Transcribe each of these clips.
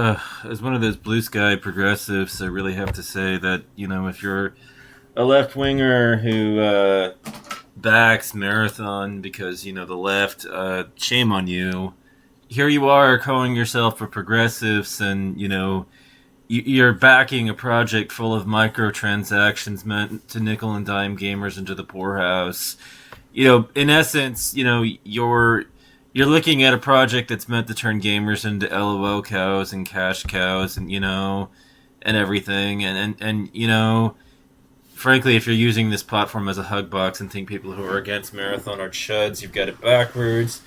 As one of those blue sky progressives, I really have to say that, if you're a left winger who backs marathon because, the left, shame on you. Here you are calling yourself a progressives, and, you're backing a project full of microtransactions meant to nickel and dime gamers into the poorhouse. In essence, you're looking at a project that's meant to turn gamers into LOL cows and cash cows, and and everything, and frankly, if you're using this platform as a hug box and think people who are against marathon are chuds, you've got it backwards.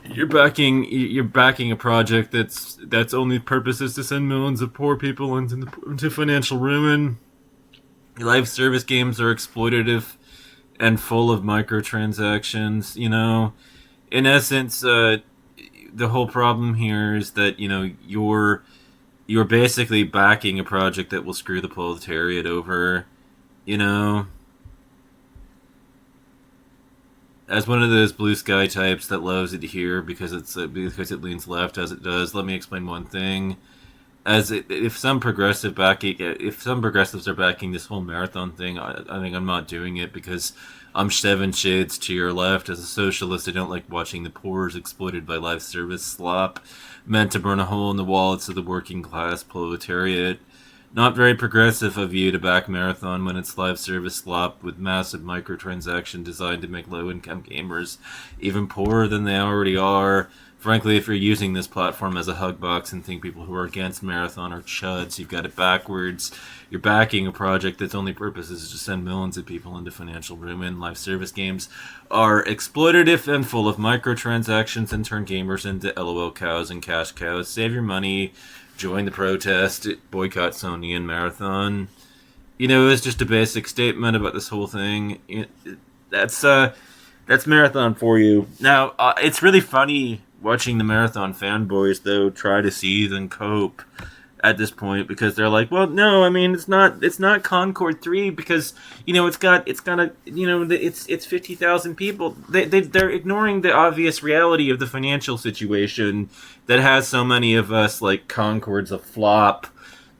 You're backing a project that's only purpose is to send millions of poor people into financial ruin. Live service games are exploitative and full of microtransactions. In essence, the whole problem here is that you're basically backing a project that will screw the proletariat over. You know, as one of those blue sky types that loves it here because it leans left as it does. Let me explain one thing. If some progressives are backing this whole marathon thing, I think I'm not doing it because I'm seven shades to your left. As a socialist, I don't like watching the poor exploited by live service slop meant to burn a hole in the wallets of the working class proletariat. Not very progressive of you to back marathon when it's live service slop with massive microtransaction designed to make low income gamers even poorer than they already are. Frankly, if you're using this platform as a hug box and think people who are against marathon are chuds, you've got it backwards. You're backing a project that's only purpose is to send millions of people into financial ruin. Live service games are exploitative and full of microtransactions and turn gamers into LOL cows and cash cows. Save your money, join the protest, boycott Sony and marathon. It's just a basic statement about this whole thing. That's marathon for you. Now, it's really funny watching the marathon fanboys though try to seethe and cope at this point because they're like, well, no, I mean it's not Concord 3 because it's 50,000 people. They're ignoring the obvious reality of the financial situation that has so many of us like Concord's a flop,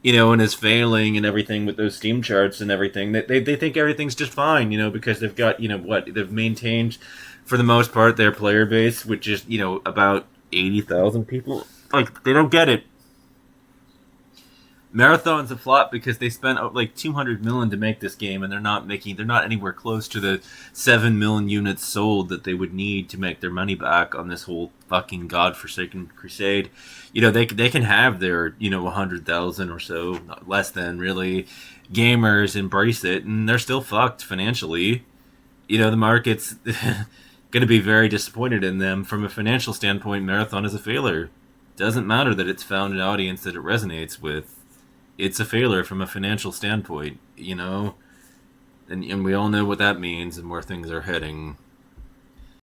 and is failing and everything with those Steam charts and everything. They think everything's just fine, because they've got they've maintained for the most part their player base, which is about 80,000 people. Like they don't get it. Marathon's a flop because they spent like 200 million to make this game, and they're not anywhere close to the 7 million units sold that they would need to make their money back on this whole fucking godforsaken crusade. They can have their 100,000 or so, less than really, gamers embrace it, and they're still fucked financially. The market's going to be very disappointed in them. From a financial standpoint, Marathon is a failure. Doesn't matter that it's found an audience that it resonates with. It's a failure from a financial standpoint, and we all know what that means and where things are heading.